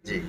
جی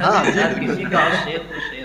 ہاں جی کسی کا شیر تو شیر.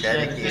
شاعری کی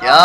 کیا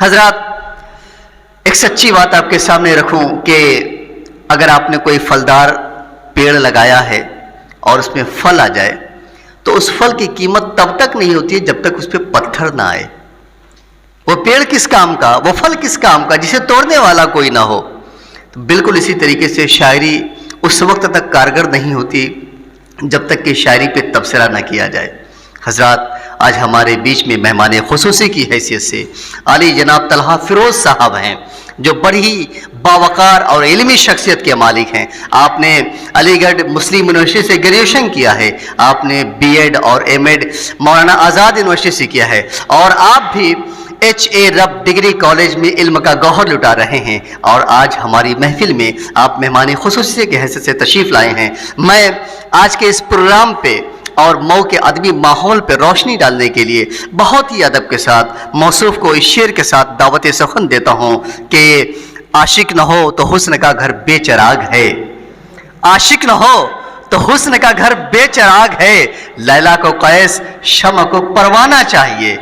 حضرات, ایک سچی بات آپ کے سامنے رکھوں کہ اگر آپ نے کوئی پھلدار پیڑ لگایا ہے اور اس میں پھل آ جائے تو اس پھل کی قیمت تب تک نہیں ہوتی ہے جب تک اس پہ پتھر نہ آئے. وہ پیڑ کس کام کا, وہ پھل کس کام کا, جسے توڑنے والا کوئی نہ ہو. تو بالکل اسی طریقے سے شاعری اس وقت تک کارگر نہیں ہوتی جب تک کہ شاعری پہ تبصرہ نہ کیا جائے. حضرات, آج ہمارے بیچ میں مہمان خصوصی کی حیثیت سے عالی جناب طلحہ فیروز صاحب ہیں, جو بڑی باوقار اور علمی شخصیت کے مالک ہیں. آپ نے علی گڑھ مسلم یونیورسٹی سے گریجویشن کیا ہے, آپ نے بی ایڈ اور M Ed Maulana Azad university سے کیا ہے, اور آپ بھی ایچ اے رب ڈگری کالج میں علم کا گوہر لٹا رہے ہیں. اور آج ہماری محفل میں آپ مہمان خصوصی کی حیثیت سے تشریف لائے ہیں. میں آج کے اس پروگرام پہ اور مئو کے ادبی ماحول پہ روشنی ڈالنے کے لیے بہت ہی ادب کے ساتھ موصوف کو اس شعر کے ساتھ دعوت سخن دیتا ہوں کہ عاشق نہ ہو تو حسن کا گھر بے چراغ ہے. عاشق نہ ہو تو حسن کا گھر بے چراغ ہے. لیلا کو قیس شمع کو پروانہ چاہیے.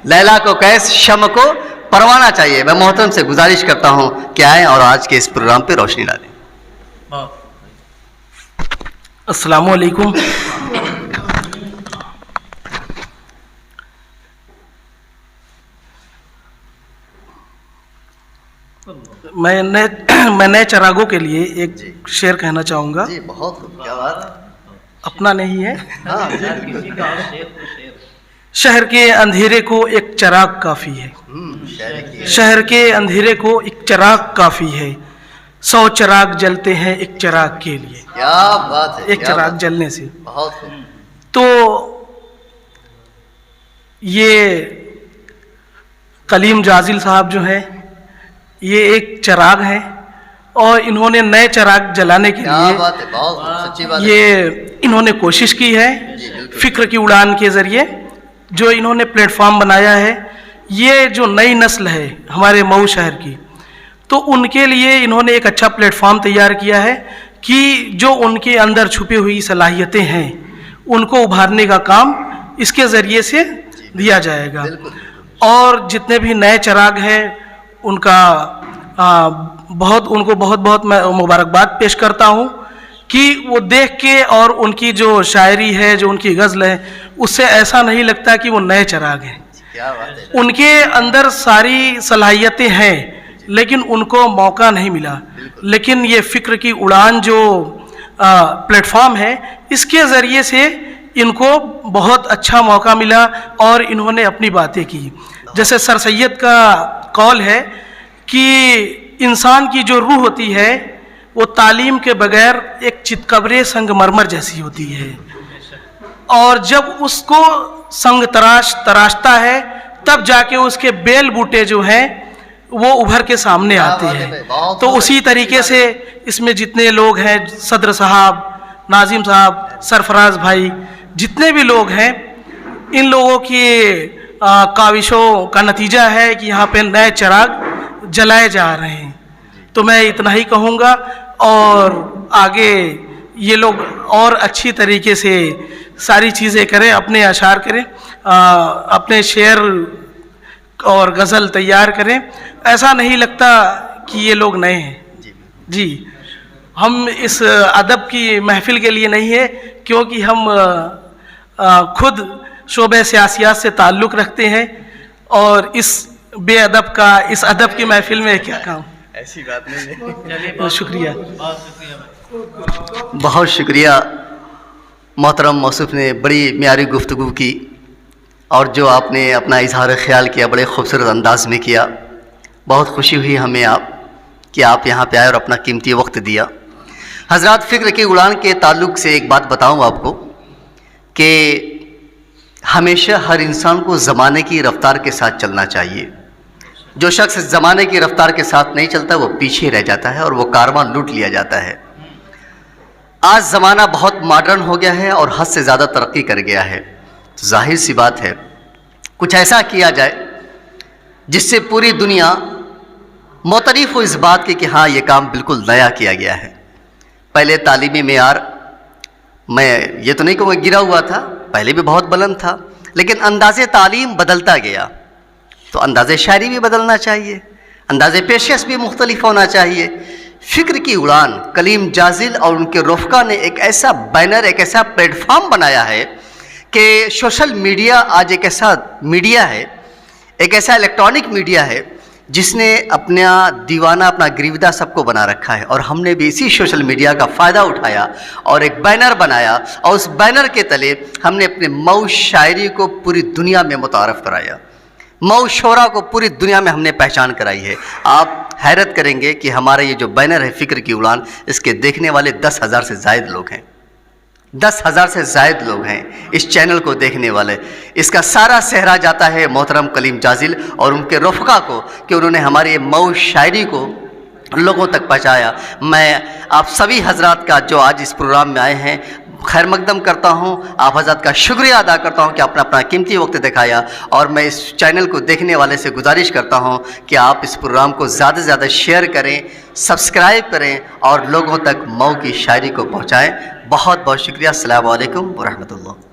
لیلا کو قیس شمع کو پروانہ چاہیے. میں محترم سے گزارش کرتا ہوں کہ آئیں اور آج کے اس پروگرام پہ روشنی ڈالیں. السلام علیکم. میں نئے چراغوں کے لیے ایک شعر کہنا چاہوں گا. جی بہت خوب, کیا بات ہے. اپنا نہیں ہے. ہاں جی کسی کا شیر تو شیر. شہر کے اندھیرے کو ایک چراغ کافی ہے. شاعری کی شہر کے اندھیرے کو ایک چراغ کافی ہے. 100 چراغ جلتے ہیں ایک چراغ کے لیے. کیا بات ہے, ایک کیا چراغ بات. جلنے سے. بہت خوب. تو یہ کلیم جازل صاحب جو ہیں, یہ ایک چراغ ہے, اور انہوں نے نئے چراغ جلانے کے کیا لیے بات ہے, بہت خوب, سچی بات ہے. یہ انہوں نے کوشش کی ہے جی بالکل. فکر کی اڑان کے ذریعے. جو انہوں نے پلیٹ فارم بنایا ہے, یہ جو نئی نسل ہے ہمارے مئو شہر کی, تو ان کے لیے انہوں نے ایک اچھا پلیٹ فارم تیار کیا ہے کہ جو ان کے اندر چھپی ہوئی صلاحیتیں ہیں ان کو ابھارنے کا کام اس کے ذریعے سے دیا جائے گا. بالکل. اور جتنے بھی نئے چراغ ہیں ان کا ان کو بہت بہت میں مبارکباد پیش کرتا ہوں کہ وہ دیکھ کے, اور ان کی جو شاعری ہے, جو ان کی غزل ہے, اس سے ایسا نہیں لگتا کہ وہ نئے چراغ ہیں. کیا بات ہے. ان کے اندر ساری صلاحیتیں ہیں لیکن ان کو موقع نہیں ملا. لیکن یہ فکر کی اڑان جو پلیٹ فارم ہے, اس کے ذریعے سے ان کو بہت اچھا موقع ملا اور انہوں نے اپنی باتیں کی. جیسے سر سید کا قول ہے کہ انسان کی جو روح ہوتی ہے وہ تعلیم کے بغیر ایک چتکبرے سنگ مرمر جیسی ہوتی ہے, اور جب اس کو سنگ تراشتا ہے تب جا کے اس کے بیل بوٹے جو ہیں وہ ابھر کے سامنے آتے ہیں. تو اسی طریقے سے اس میں جتنے لوگ ہیں, صدر صاحب, ناظم صاحب, سرفراز بھائی, جتنے بھی لوگ ہیں, ان لوگوں کی کاوشوں کا نتیجہ ہے کہ یہاں پہ نئے چراغ جلائے جا رہے ہیں. تو میں اتنا ہی کہوں گا, اور آگے یہ لوگ اور اچھی طریقے سے ساری چیزیں کریں, اپنے اشعار کریں, اپنے شعر اور غزل تیار کریں. ایسا نہیں لگتا کہ یہ لوگ نئے ہیں. جی, ہم اس ادب کی محفل کے لیے نہیں ہے, کیونکہ ہم خود شعبہ سیاسیات سے تعلق رکھتے ہیں, اور اس بے ادب کا اس ادب کی محفل میں کیا کام. ایسی بات نہیں ہے. چلیے شکریہ. بہت شکریہ. بہت شکریہ. محترم موصوف نے بڑی معیاری گفتگو کی, اور جو آپ نے اپنا اظہار خیال کیا بڑے خوبصورت انداز میں کیا. بہت خوشی ہوئی ہمیں کہ آپ یہاں پہ آئے اور اپنا قیمتی وقت دیا. حضرات, فکر کی اڑان کے تعلق سے ایک بات بتاؤں آپ کو کہ ہمیشہ ہر انسان کو زمانے کی رفتار کے ساتھ چلنا چاہیے. جو شخص زمانے کی رفتار کے ساتھ نہیں چلتا وہ پیچھے رہ جاتا ہے اور وہ کارواں لوٹ لیا جاتا ہے. آج زمانہ بہت ماڈرن ہو گیا ہے اور حد سے زیادہ ترقی کر گیا ہے. ظاہر سی بات ہے کچھ ایسا کیا جائے جس سے پوری دنیا معترف ہو اس بات کی کہ ہاں یہ کام بالکل نیا کیا گیا ہے. پہلے تعلیمی معیار میں یہ تو نہیں کہ وہ گرا ہوا تھا، پہلے بھی بہت بلند تھا، لیکن انداز تعلیم بدلتا گیا تو انداز شاعری بھی بدلنا چاہیے، انداز پیشکش بھی مختلف ہونا چاہیے. فکر کی اڑان کلیم جازل اور ان کے رفقا نے ایک ایسا بینر، ایک ایسا پلیٹ فارم بنایا ہے کہ سوشل میڈیا آج ایک ایسا میڈیا ہے، ایک ایسا الیکٹرانک میڈیا ہے جس نے اپنا دیوانہ، اپنا گریودہ سب کو بنا رکھا ہے. اور ہم نے بھی اسی سوشل میڈیا کا فائدہ اٹھایا اور ایک بینر بنایا اور اس بینر کے تلے ہم نے اپنے مئو شاعری کو پوری دنیا میں متعارف کرایا. مئو شعرا کو پوری دنیا میں ہم نے پہچان کرائی ہے. آپ حیرت کریں گے کہ ہمارا یہ جو بینر ہے فکر کی اڑان، اس کے دیکھنے والے 10,000 سے زائد لوگ ہیں. 10,000 سے زائد لوگ ہیں اس چینل کو دیکھنے والے. اس کا سارا سہرا جاتا ہے محترم کلیم جازل اور ان کے رفقا کو کہ انہوں نے ہماری مئو شاعری کو لوگوں تک پہنچایا. میں آپ سبھی حضرات کا جو آج اس پروگرام میں آئے ہیں خیر مقدم کرتا ہوں، آپ حضرات کا شکریہ ادا کرتا ہوں کہ آپ نے اپنا قیمتی وقت دکھایا. اور میں اس چینل کو دیکھنے والے سے گزارش کرتا ہوں کہ آپ اس پروگرام کو زیادہ سے زیادہ شیئر کریں، سبسکرائب کریں اور لوگوں تک مئو کی شاعری کو پہنچائیں. بہت بہت شکریہ. السلام علیکم ورحمۃ اللہ.